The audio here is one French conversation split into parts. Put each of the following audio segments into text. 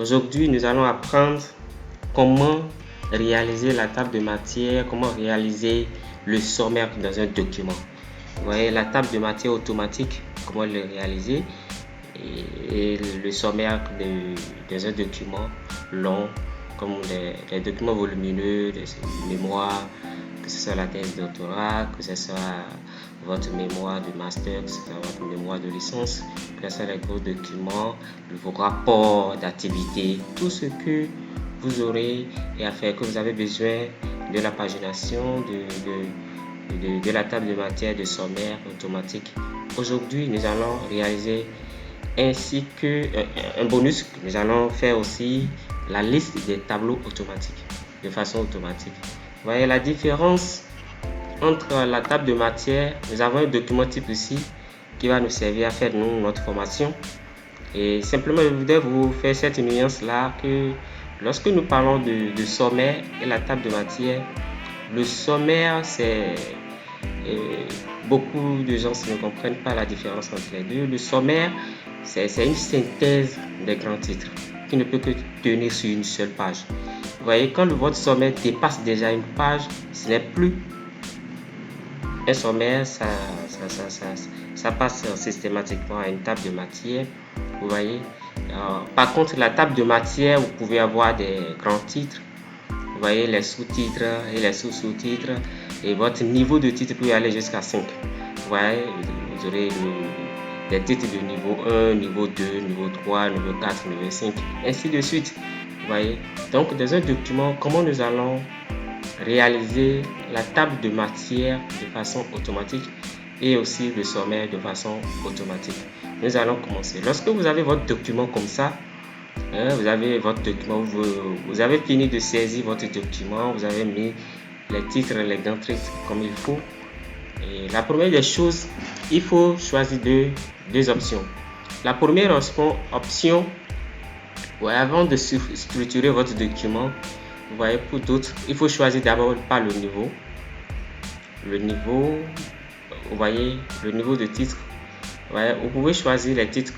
Aujourd'hui, nous allons apprendre comment réaliser la table de matière, comment réaliser le sommaire dans un document. Vous voyez la table de matière automatique, comment le réaliser, et le sommaire dans un document long, comme les documents volumineux, les mémoires, que ce soit la thèse de doctorat, que ce soit votre mémoire de master, que ce soit votre mémoire de licence, que ce soit les gros documents, vos rapports d'activité, tout ce que vous aurez à faire, que vous avez besoin de la pagination, de la table de matière, de sommaire automatique. Aujourd'hui, nous allons réaliser ainsi que un bonus, nous allons faire aussi la liste des tableaux automatiques de façon automatique. Vous voyez la différence entre la table de matière. Nous avons un document type ici qui va nous servir à faire notre formation. Et simplement, je voudrais vous faire cette nuance là que lorsque nous parlons de sommaire et la table de matière, le sommaire, c'est beaucoup de gens ne comprennent pas la différence entre les deux. Le sommaire, c'est une synthèse des grands titres qui ne peut que tenir sur une seule page. Vous voyez, quand votre sommaire dépasse déjà une page, ce n'est plus un sommaire, ça passe systématiquement à une table de matière. Vous voyez. Par contre, la table de matière, vous pouvez avoir des grands titres. Vous voyez les sous-titres et les sous-sous-titres. Et votre niveau de titre peut aller jusqu'à 5. Vous voyez, vous aurez des titres de niveau 1, niveau 2, niveau 3, niveau 4, niveau 5, ainsi de suite. Vous voyez. Donc, dans un document, comment nous allons réaliser la table de matière de façon automatique et aussi le sommaire de façon automatique. Nous allons commencer. Lorsque vous avez votre document comme ça, vous avez votre document, vous avez fini de saisir votre document, vous avez mis les titres, les grands titres comme il faut. Et la première des choses, il faut choisir deux options. La première option, avant de structurer votre document, vous voyez, pour d'autres, il faut choisir d'abord par le niveau. Le niveau, vous voyez, le niveau de titre. Vous voyez, vous pouvez choisir les titres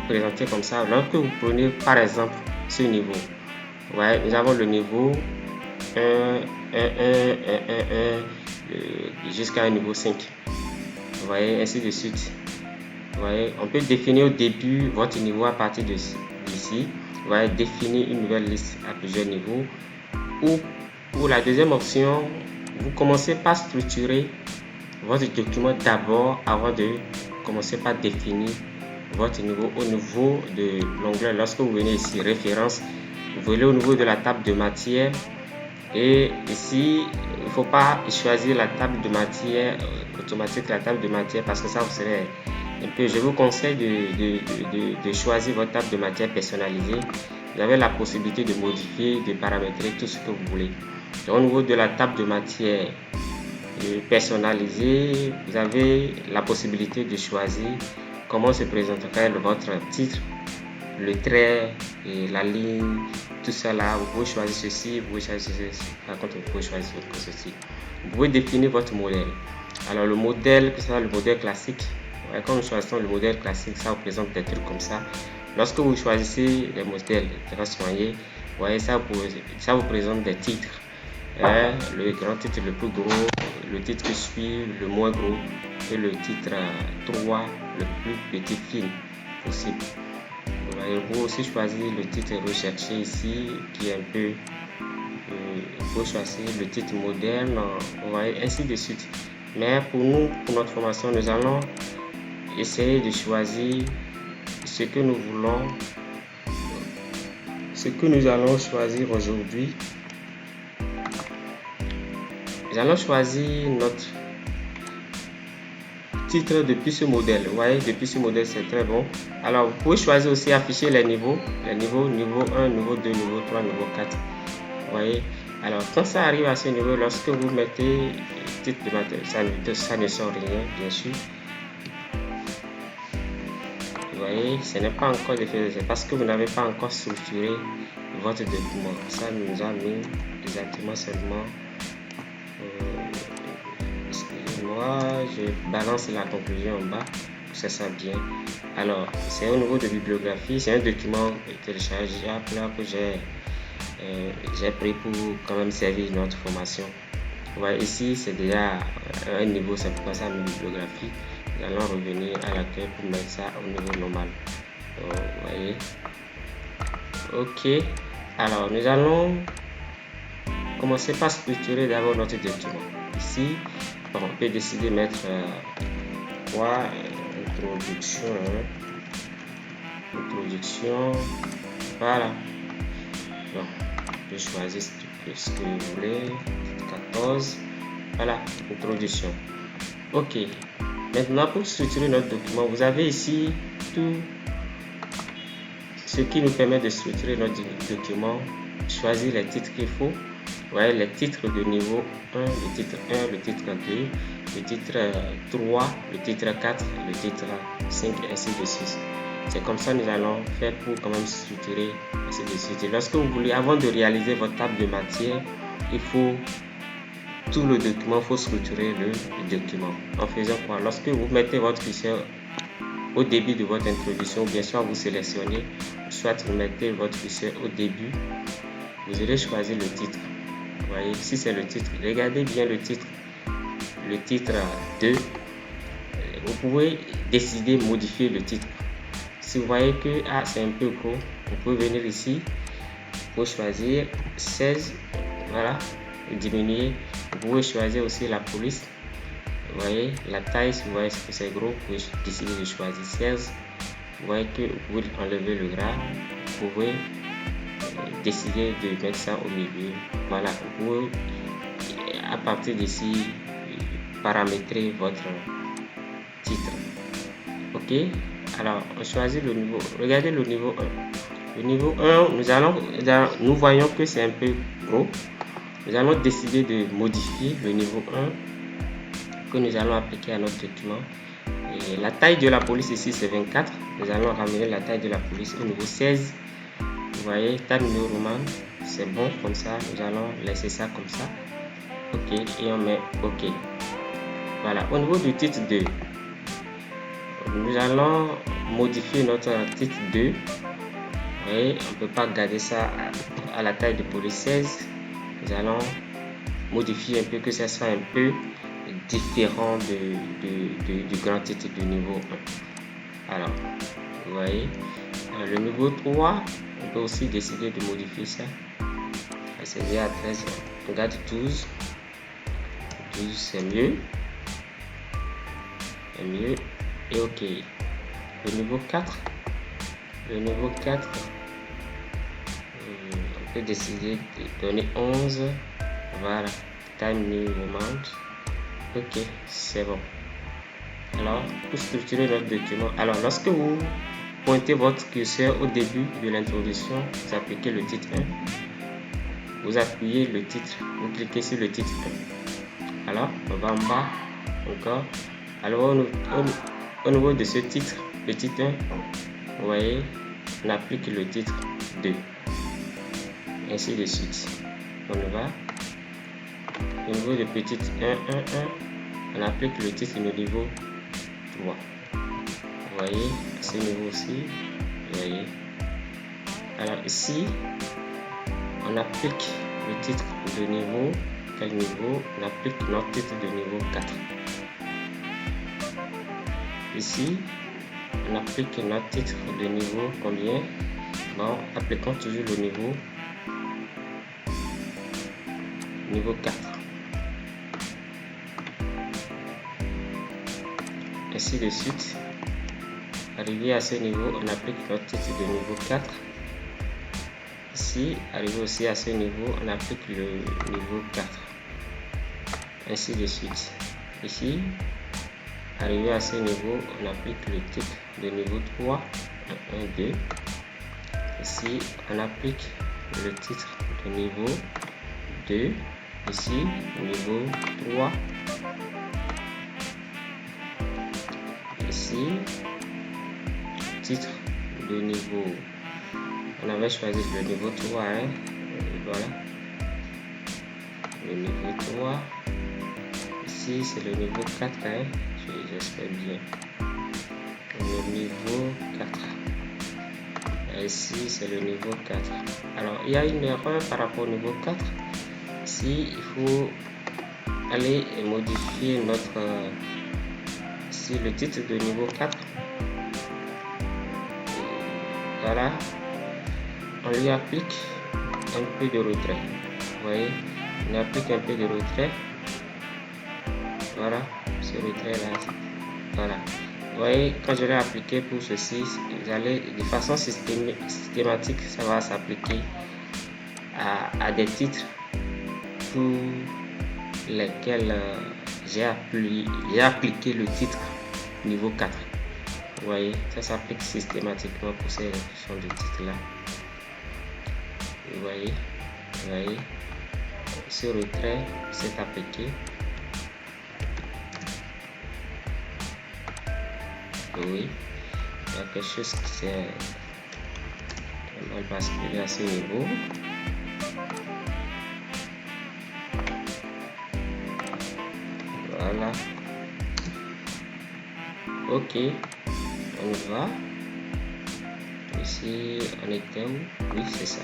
présentés comme ça. Lorsque vous prenez par exemple ce niveau, vous voyez, nous avons le niveau 1, 1, jusqu'à un niveau 5. Vous voyez, ainsi de suite. Vous voyez, on peut définir au début votre niveau à partir d'ici. Vous voyez, définir une nouvelle liste à plusieurs niveaux. Ou pour la deuxième option, vous commencez par structurer votre document d'abord avant de commencer par définir votre niveau au niveau de l'onglet. Lorsque vous venez ici, référence, vous venez au niveau de la table de matière. Et ici, il ne faut pas choisir la table de matière automatique, la table de matière, parce que ça vous serait un peu. Je vous conseille de choisir votre table de matière personnalisée. Vous avez la possibilité de modifier, de paramétrer tout ce que vous voulez. Donc, au niveau de la table de matière personnalisée, vous avez la possibilité de choisir comment se présenterait votre titre, le trait et la ligne, tout ça là. Vous pouvez choisir ceci, vous pouvez choisir ceci. Par contre, vous pouvez choisir ceci. Vous pouvez définir votre modèle. Alors, le modèle, que ce soit le modèle classique, quand nous choisissons le modèle classique, ça vous présente des trucs comme ça. Lorsque vous choisissez les modèles très soignés, vous voyez, ça vous présente des titres. Le grand titre le plus gros, le titre qui suit le moins gros et le titre 3 le plus petit film possible. Vous voyez, vous pouvez aussi choisir le titre recherché ici qui est un peu. Il faut choisir le titre moderne, vous voyez, ainsi de suite. Mais pour nous, pour notre formation, nous allons essayer de choisir ce que nous voulons, ce que nous allons choisir aujourd'hui. Nous allons choisir notre titre depuis ce modèle. Vous voyez, depuis ce modèle, c'est très bon. Alors, vous pouvez choisir aussi afficher les niveaux. Les niveaux, niveau 1, niveau 2, niveau 3, niveau 4. Vous voyez. Alors, quand ça arrive à ce niveau, lorsque vous mettez le titre de matière, ça ne sort rien, bien sûr. Vous voyez, ce n'est pas encore défini. C'est parce que vous n'avez pas encore structuré votre document. Ça nous a mis exactement seulement. Excusez-moi, je balance la conclusion en bas. c'est ça bien. Alors, c'est au niveau de bibliographie, c'est un document téléchargeable que j'ai pris pour quand même servir notre formation. Vous voyez ici, c'est déjà un niveau, c'est pourquoi ça met bibliographie. Nous allons revenir à l'accueil pour mettre ça au niveau normal. Donc, vous voyez. Ok. Alors, nous allons commencer par structurer d'abord notre document. Ici, on peut décider de mettre quoi, introduction, voilà. Donc, je choisis ce que vous voulez, 14, voilà, introduction. Ok, maintenant pour structurer notre document, vous avez ici tout ce qui nous permet de structurer notre document. Choisir les titres qu'il faut. Vous voyez les titres de niveau 1, le titre 1, le titre 2, le titre 3, le titre 4, le titre 5, et ainsi de suite. C'est comme ça que nous allons faire pour quand même structurer, ainsi de suite. Et lorsque vous voulez, avant de réaliser votre table de matière, il faut tout le document, il faut structurer le document. En faisant quoi? Lorsque vous mettez votre curseur au début de votre introduction, bien sûr vous sélectionnez, soit vous mettez votre curseur au début, vous allez choisir le titre. Vous voyez, ici c'est le titre. Regardez bien le titre 2. Vous pouvez décider de modifier le titre. Si vous voyez que c'est un peu gros, vous pouvez venir ici pour choisir 16. Voilà, diminuer. Vous pouvez choisir aussi la police. Vous voyez la taille, si vous voyez que c'est gros, vous pouvez décider de choisir 16. Vous voyez que vous pouvez enlever le gras. Vous pouvez décider de mettre ça au milieu. Voilà, vous pouvez à partir d'ici paramétrer votre titre. Ok, alors on choisit le niveau. Regardez le niveau 1. Le niveau 1, nous voyons que c'est un peu gros. Nous allons décider de modifier le niveau 1 que nous allons appliquer à notre document. Et la taille de la police ici c'est 24. Nous allons ramener la taille de la police au niveau 16. Vous voyez, Times New Roman, c'est bon comme ça. Nous allons laisser ça comme ça. Ok, et on met OK. Voilà, au niveau du titre 2, nous allons modifier notre titre 2. Vous voyez, on ne peut pas garder ça à la taille de police 16. Nous allons modifier un peu, que ça soit un peu différent du grand titre du niveau 1. Alors, vous voyez, le niveau 3, on peut aussi décider de modifier ça. C'est déjà à 13, on regarde 12. 12 c'est mieux. C'est mieux. Et OK. Le niveau 4. Le niveau 4, on peut décider de donner 11. Voilà. Time New Moment. OK, c'est bon. Alors, pour structurer notre document, alors lorsque vous pointez votre curseur au début de l'introduction, vous appliquez le titre 1. Vous appuyez le titre, vous cliquez sur le titre 1. Alors, on va en bas encore. Alors, au niveau de ce titre, le titre 1, vous voyez, on applique le titre 2. Ainsi de suite. On va. Au niveau de petit 1, 1, 1, on applique le titre au niveau 3. Vous voyez, à ce niveau aussi. Vous voyez. Alors ici, on applique le titre de niveau. Quel niveau? On applique notre titre de niveau 4. Ici, on applique notre titre de niveau combien? Bon, appliquons toujours le niveau 4. Ainsi de suite. Arrivé à ce niveau, on applique notre titre de niveau 4. Ici, arrivé aussi à ce niveau, on applique le niveau 4. Ainsi de suite. Ici, arrivé à ce niveau, on applique le titre de niveau 3. 1, 2. Ici, on applique le titre de niveau 2. Ici, niveau 3. Ici, titre de niveau. On avait choisi le niveau 3. Voilà. Le niveau 3. Ici, c'est le niveau 4. J'espère bien. le niveau 4. Ici, c'est le niveau 4. Alors, il y a une erreur par rapport au niveau 4. Ici, il faut aller modifier notre... ici, le titre de niveau 4. Voilà. On lui applique un peu de retrait. Vous voyez, on applique un peu de retrait. Voilà, ce retrait là. Voilà. Vous voyez, quand je l'ai appliqué pour ceci, vous allez de façon systématique, ça va s'appliquer à des titres pour lesquels j'ai appliqué le titre niveau 4. Vous voyez, ça s'applique systématiquement pour ces options de titre là. Vous voyez, ce retrait s'est appliqué. Oui, il y a quelque chose qui s'est mal basculé à ce niveau. Voilà. Ok, on y va. Ici, on était où? Oui, c'est ça.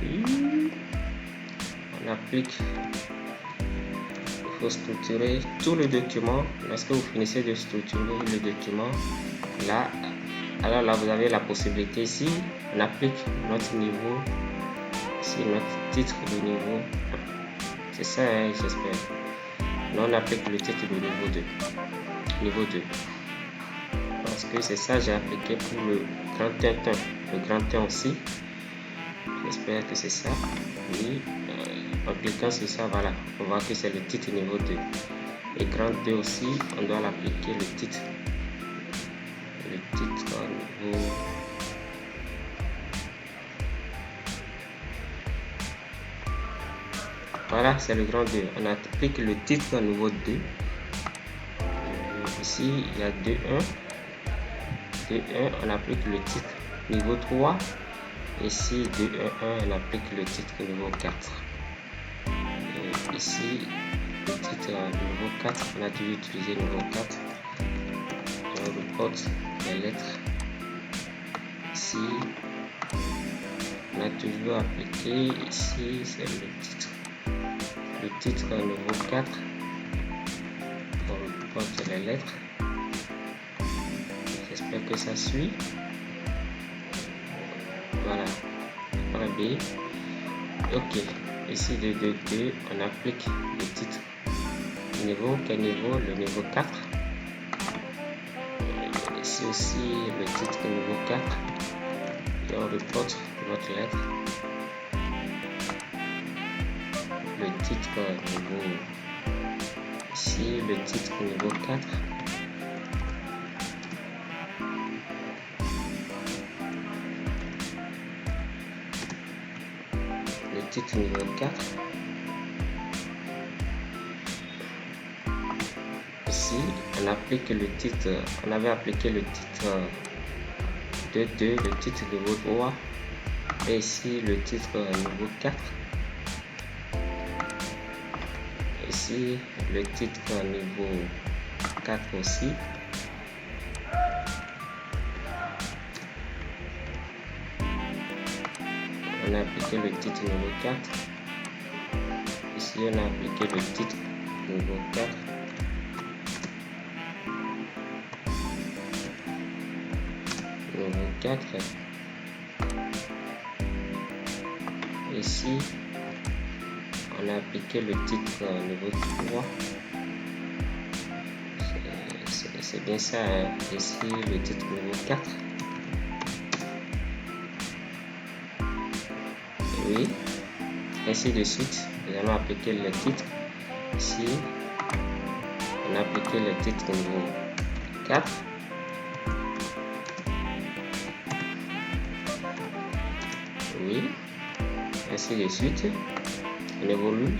Oui. On applique. Il faut structurer tout le document. Lorsque vous finissez de structurer le document, là, alors là, vous avez la possibilité ici, on applique notre niveau, ici notre titre de niveau 1. C'est ça, hein, j'espère. Là, on applique le titre de niveau 2. Niveau 2. Parce que c'est ça, j'ai appliqué pour le grand 1. Le grand 1 aussi. J'espère que c'est ça. Oui. En cliquant sur ça, voilà. On voit que c'est le titre niveau 2. Et grand 2 aussi, on doit l'appliquer le titre. Le titre au niveau... Voilà, c'est le grand 2. On applique le titre au niveau 2. Ici, il y a 2.1. 2.1, on applique le titre niveau 3. Ici, 2.1, on applique le titre niveau 4. Et ici, le titre niveau 4, on a dû utiliser niveau 4. On reporte les lettres. Ici, on a toujours appliqué. Ici, c'est le titre. Le titre niveau 4. On reporte les lettres. J'espère que ça suit. Voilà. B. Ok. Ici, de 2, on applique le titre. Niveau, quel niveau? Le niveau 4. Ici aussi, le titre niveau 4. Et on reporte notre lettre. Le titre niveau... Ici, le titre niveau 4. Le titre niveau 4. Ici, on applique le titre, on avait appliqué le titre de 2, le titre niveau 3. Et ici, le titre niveau 4. Ici, le titre niveau 4 aussi. On a appliqué le titre niveau 4. Ici, on a appliqué le titre niveau 4. Niveau 4. Ici, on a appliqué le titre niveau 3. C'est bien ça, hein. Ici, le titre niveau 4. Oui, ainsi de suite. Nous allons appliquer le titre. Ici, on a appliqué le titre niveau 4. Oui, ainsi de suite. On évolue.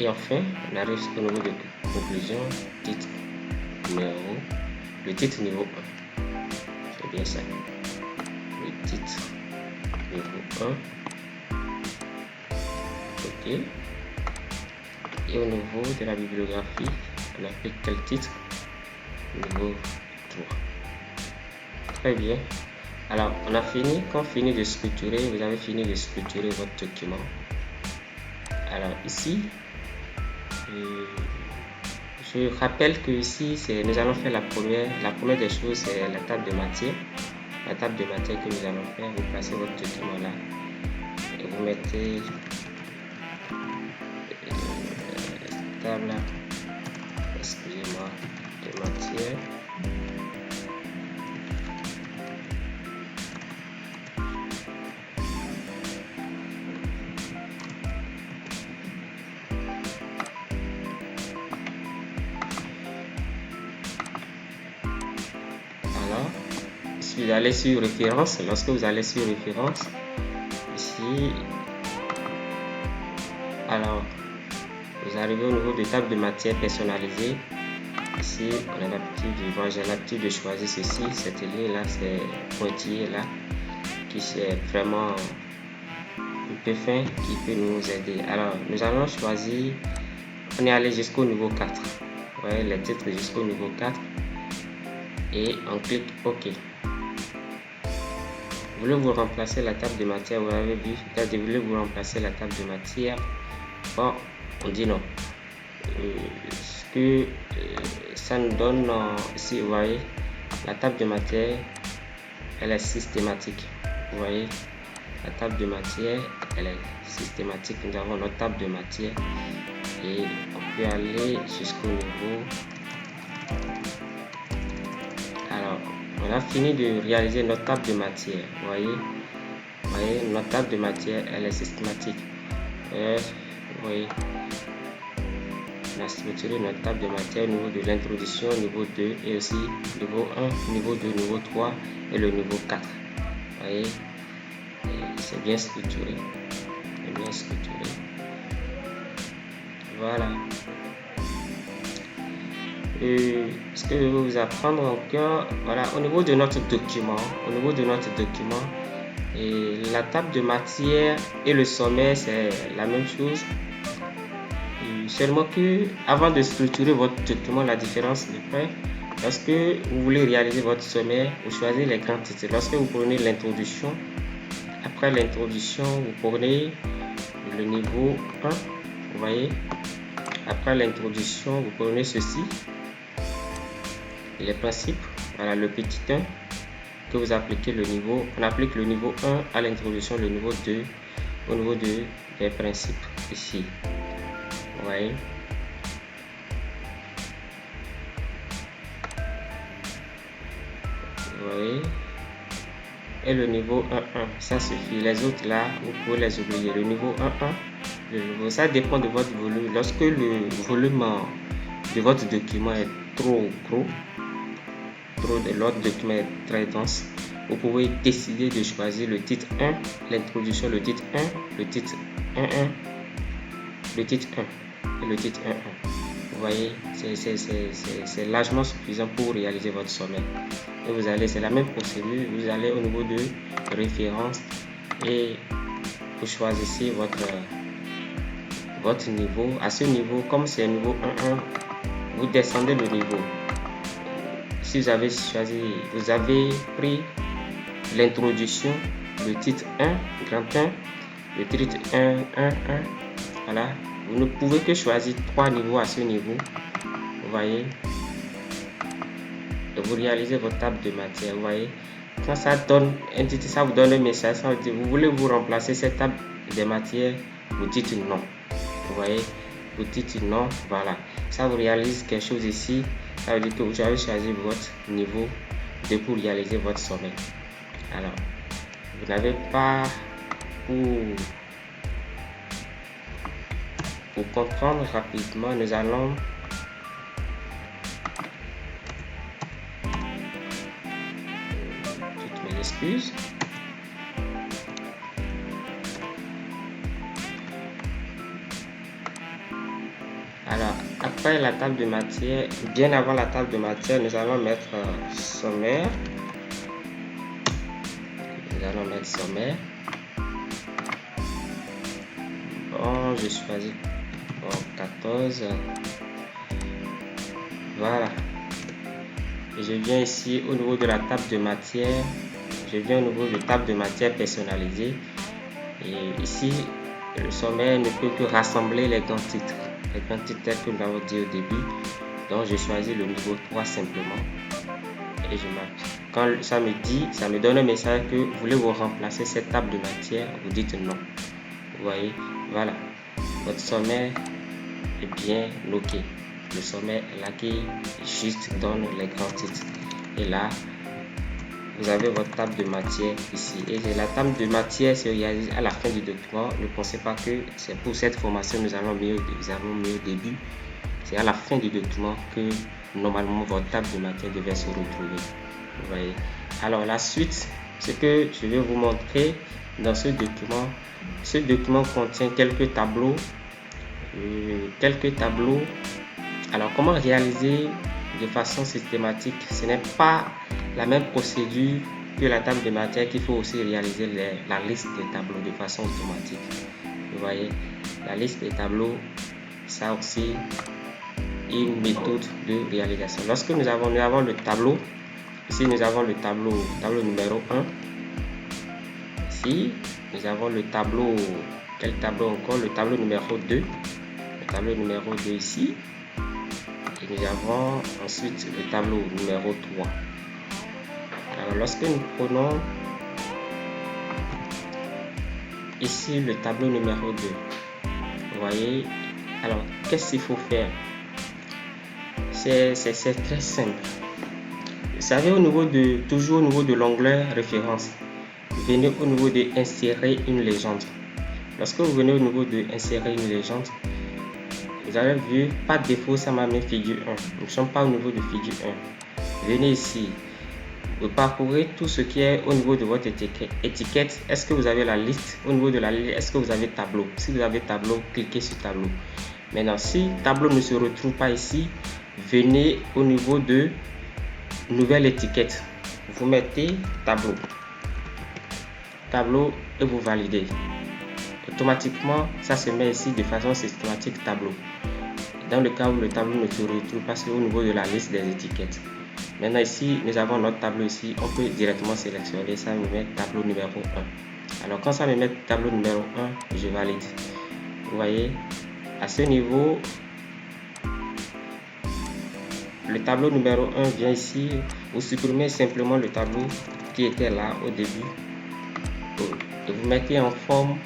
Et enfin, on arrive au niveau de conclusion. Titre numéro. Le titre niveau 1. C'est bien ça. Le titre niveau 1. OK. Et au niveau de la bibliographie, on applique quel titre? Niveau 3. Très bien. Alors, on a fini. Quand on finit de structurer, vous avez fini de structurer votre document. Alors ici, je rappelle que ici, nous allons faire la première des choses, c'est la table de matière. La table de matière que nous allons faire, vous placez votre document là et vous mettez table, excusez-moi, de matière. Alors, si vous allez sur référence, lorsque vous allez sur référence, ici, alors, vous arrivez au niveau de table de matière personnalisée. Ici, on a l'habitude, j'ai l'habitude de choisir ceci, cette ligne là, c'est pointillé là, qui c'est vraiment un peu fin, qui peut nous aider. Alors, nous allons choisir, on est allé jusqu'au niveau 4. Vous voyez les titres jusqu'au niveau 4. Et on clique OK. Voulez-vous remplacer la table de matière? Vous avez vu, voulez-vous remplacer la table de matière? Bon, on dit non. Ce que ça nous donne, ici, vous voyez, la table de matière, elle est systématique. Vous voyez, la table de matière, elle est systématique. Nous avons notre table de matière et on peut aller jusqu'au niveau. Alors, on a fini de réaliser notre table de matière. Vous voyez, notre table de matière, elle est systématique. Vous voyez, on a structuré notre table de matière au niveau de l'introduction, niveau 2 et aussi niveau 1, niveau 2, niveau 3 et le niveau 4. Vous voyez, c'est bien structuré. C'est bien structuré. Voilà. Ce que je vais vous apprendre encore, voilà, au niveau de notre document, et la table de matière et le sommaire, c'est la même chose. Seulement que avant de structurer votre document, la différence de fait, lorsque vous voulez réaliser votre sommaire, vous choisissez les grands titres. Lorsque vous prenez l'introduction, après l'introduction, vous prenez le niveau 1, vous voyez. Après l'introduction, vous prenez ceci, les principes, voilà le petit 1 que vous appliquez le niveau. On applique le niveau 1 à l'introduction, le niveau 2 au niveau des principes ici. Vous voyez. Vous voyez. Et le niveau 1.1, ça suffit. Les autres là, vous pouvez les oublier. Le niveau 1.1, ça dépend de votre volume. Lorsque le volume de votre document est trop gros, l'autre document est très dense, vous pouvez décider de choisir le titre 1, l'introduction, le titre 1, le titre 1.1, le titre 1 et le titre 1.1. Vous voyez, c'est largement suffisant pour réaliser votre sommaire. Et vous allez, c'est la même procédure, vous allez au niveau de référence et vous choisissez votre niveau. À ce niveau, comme c'est niveau 1.1, vous descendez le niveau. Si vous avez choisi, vous avez pris l'introduction, le titre 1, grand 1, le titre 1.1, voilà. Vous ne pouvez que choisir 3 niveaux à ce niveau. Vous voyez. Et vous réalisez votre table de matière. Vous voyez. Quand ça donne un titre, ça vous donne un message. Ça veut dire, vous voulez vous remplacer cette table de matière. Vous dites non. Vous voyez. Vous dites non. Voilà. Ça vous réalise quelque chose ici. Ça veut dire que vous avez choisi votre niveau pour réaliser votre sommaire. Alors, vous n'avez pas pour comprendre rapidement, nous allons toutes mes excuses. Alors, après la table de matière, bien avant la table de matière, nous allons mettre sommaire. Nous allons mettre sommaire. Bon, Donc je choisis 14. Voilà. Et je viens ici au niveau de la table de matière. Je viens au niveau de table de matière personnalisée. Et ici, le sommaire ne peut que rassembler les grands titres. Les grands titres tels que nous l'avons dit au début. Donc je choisis le niveau 3 simplement. Et je marque. Quand ça me donne un message que voulez-vous remplacer cette table de matière, vous dites non. Vous voyez, voilà. Votre sommaire est bien loqué. Le sommaire est là qui juste donne les grands titres. Et là, vous avez votre table de matière ici. Et la table de matière se réalise à la fin du document. Ne pensez pas que c'est pour cette formation que nous avons mis au début. C'est à la fin du document que normalement votre table de matière devait se retrouver. Vous voyez. Alors la suite, ce que je vais vous montrer dans ce document. Ce document contient quelques tableaux. Alors comment réaliser de façon systématique? Ce n'est pas la même procédure que la table de matière qu'il faut aussi réaliser la liste des tableaux de façon automatique. Vous voyez, la liste des tableaux, ça aussi une méthode de réalisation. Lorsque nous avons le tableau, ici nous avons le tableau numéro 1. Ici, nous avons le tableau, quel tableau encore? Le tableau numéro 2. Le tableau numéro 2 ici. Et nous avons ensuite le tableau numéro 3. Alors lorsque nous prenons ici le tableau numéro 2, vous voyez, alors qu'est-ce qu'il faut faire? C'est très simple. Vous savez, toujours au niveau de l'onglet référence, venez au niveau de insérer une légende. Lorsque vous venez au niveau de insérer une légende, vous avez vu, par défaut, ça m'a mis figure 1. Nous ne sommes pas au niveau de figure 1. Venez ici. Vous parcourez tout ce qui est au niveau de votre étiquette. Est-ce que vous avez la liste? Au niveau de la liste, est-ce que vous avez tableau? Si vous avez tableau, cliquez sur tableau. Maintenant, si tableau ne se retrouve pas ici, venez au niveau de nouvelle étiquette. Vous mettez tableau. Tableau et vous validez. Automatiquement, ça se met ici de façon systématique tableau. Dans le cas où le tableau ne se retrouve pas, c'est au niveau de la liste des étiquettes. Maintenant ici, nous avons notre tableau ici. On peut directement sélectionner ça, me met tableau numéro 1. Alors quand ça me met tableau numéro 1, je valide. Vous voyez, à ce niveau, le tableau numéro 1 vient ici. Vous supprimez simplement le tableau qui était là au début. Et vous mettez en forme.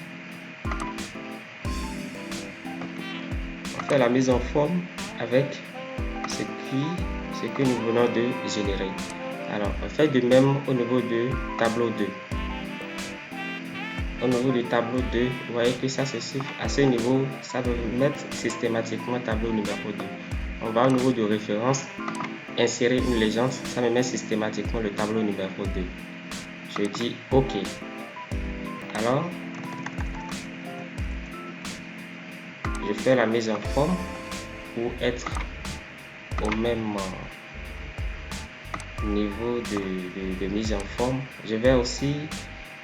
On fait la mise en forme avec ce que nous venons de générer. Alors on fait de même au niveau de tableau 2. Au niveau du tableau 2, vous voyez que ça se suffit. À ce niveau, ça va mettre systématiquement tableau numéro 2. On va au niveau de référence, insérer une légende, ça me met systématiquement le tableau numéro 2. Je dis OK. Alors, je fais la mise en forme pour être au même niveau de mise en forme. Je vais aussi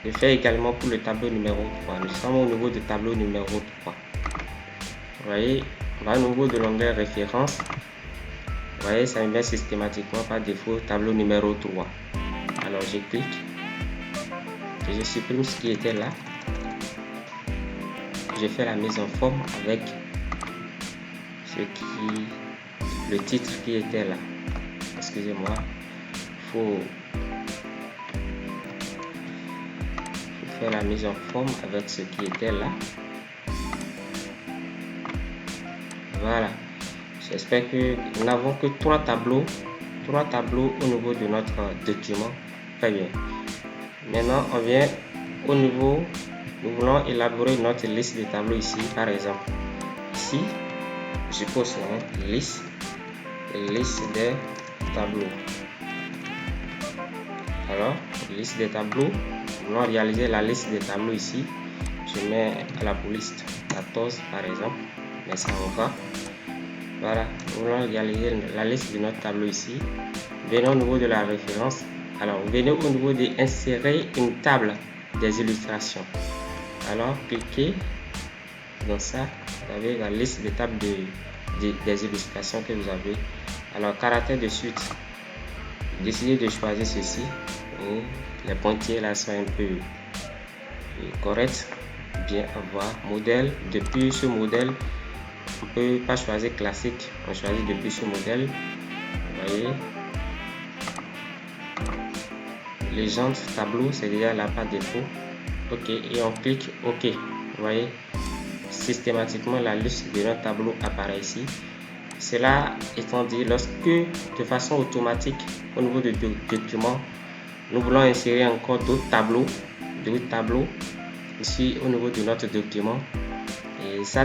le faire également pour le tableau numéro 3. Nous sommes au niveau du tableau numéro 3. Vous voyez, on va au niveau de l'onglet référence. Vous voyez, ça me met systématiquement par défaut tableau numéro 3. Alors je clique et je supprime ce qui était là. Je fais la mise en forme avec le titre qui était là. Excusez-moi, il faut faire la mise en forme avec ce qui était là. Voilà. J'espère que nous n'avons que trois tableaux au niveau de notre document. Très bien. Maintenant, on vient au niveau, nous voulons élaborer notre liste de tableaux ici, par exemple. Ici, je pose liste des tableaux. Alors, liste des tableaux, nous voulons réaliser la liste des tableaux ici. Je mets à la police 14 par exemple, mais ça on va. Voilà, nous voulons réaliser la liste de notre tableau ici. Venons au niveau de la référence. Alors, venez au niveau de insérer une table des illustrations. Alors, cliquez Dans ça, vous avez la liste des tables des illustrations que vous avez. Alors, caractère de suite, décidez de choisir ceci. Oh, les pointillés là sont un peu corrects. Bien avoir modèle. Depuis ce modèle, on peut pas choisir classique, on choisit depuis ce modèle. Vous voyez, légende tableau, c'est déjà là par défaut. OK, et on clique OK. Vous voyez, systématiquement la liste de notre tableau apparaît ici. Cela étant dit, lorsque de façon automatique au niveau du document, nous voulons insérer encore d'autres tableaux ici au niveau de notre document, et ça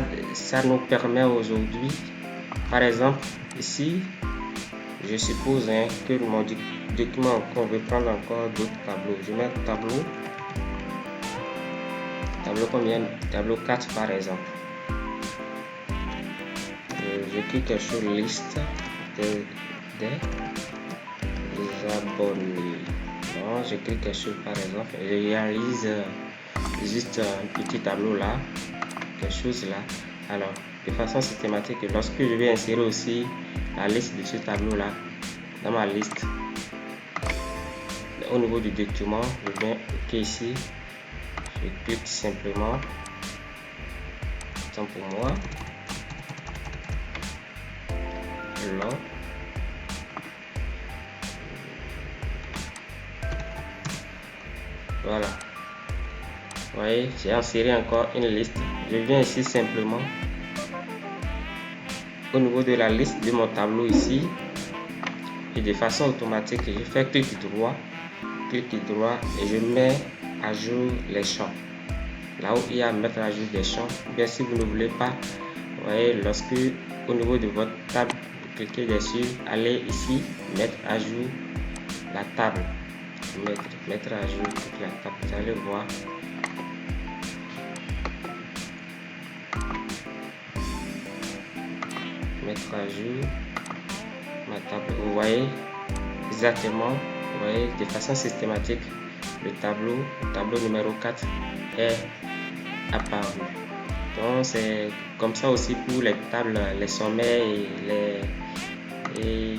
nous permet aujourd'hui, par exemple ici, je suppose que mon document on veut prendre encore d'autres tableaux. Je mets tableau combien? Tableau 4 par exemple. Je clique sur liste des abonnés. Non, je clique sur par exemple, je réalise juste un petit tableau là, quelque chose là. Alors, de façon systématique, lorsque je vais insérer aussi la liste de ce tableau là dans ma liste, au niveau du document, je viens OK ici, je clique simplement, tant pour moi, là. Voilà. Vous voyez, j'ai inséré encore une liste. Je viens ici simplement au niveau de la liste de mon tableau ici, et de façon automatique, je fais clic droit et je mets à jour les champs. Là où il y a à mettre à jour des champs, bien si vous ne voulez pas, vous voyez, lorsque au niveau de votre table, vous cliquez dessus, allez ici, mettre à jour la table. Mettre à jour toute la table, vous allez voir. Mettre à jour ma table, vous voyez exactement, vous voyez, de façon systématique, le tableau numéro 4 est apparu. Donc c'est comme ça aussi pour les tables, les sommets et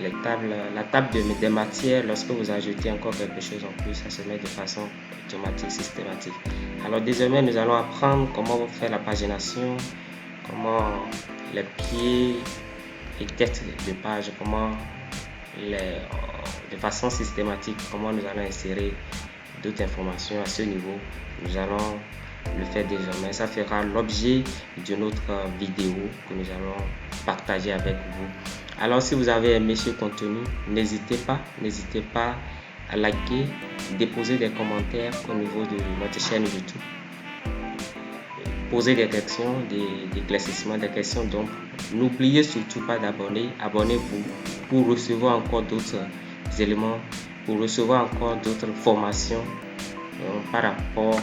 les tables, la table des matières. Lorsque vous ajoutez encore quelque chose en plus, ça se met de façon automatique, systématique. Alors désormais, nous allons apprendre comment faire la pagination, comment les pieds et tête de page, comment de façon systématique, comment nous allons insérer d'autres informations à ce niveau. Nous allons le faire désormais. Ça fera l'objet d'une autre vidéo que nous allons partager avec vous. Alors si vous avez aimé ce contenu, n'hésitez pas à liker, déposer des commentaires au niveau de notre chaîne YouTube, poser des questions, des éclaircissements, des questions. Donc n'oubliez surtout pas abonnez-vous pour recevoir encore d'autres éléments, pour recevoir encore d'autres formations par rapport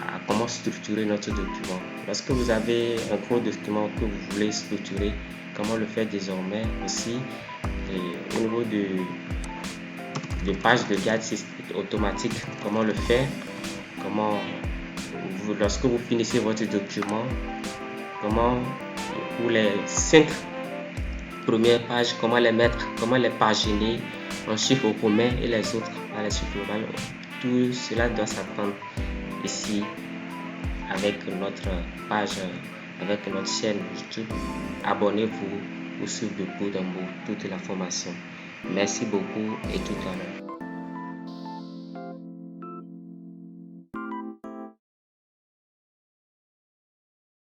à comment structurer notre document. Lorsque vous avez un gros document que vous voulez structurer, comment le faire désormais aussi, et au niveau de pages de garde automatique, comment le faire, comment lorsque vous finissez votre document, comment pour les 5 premières pages, comment les mettre, comment les paginer en chiffre commun et les autres dans les chiffres globaux. Tout cela doit s'apprendre ici avec notre page, avec notre chaîne YouTube. Abonnez-vous pour suivre de bout en bout toute la formation. Merci beaucoup et tout à l'heure.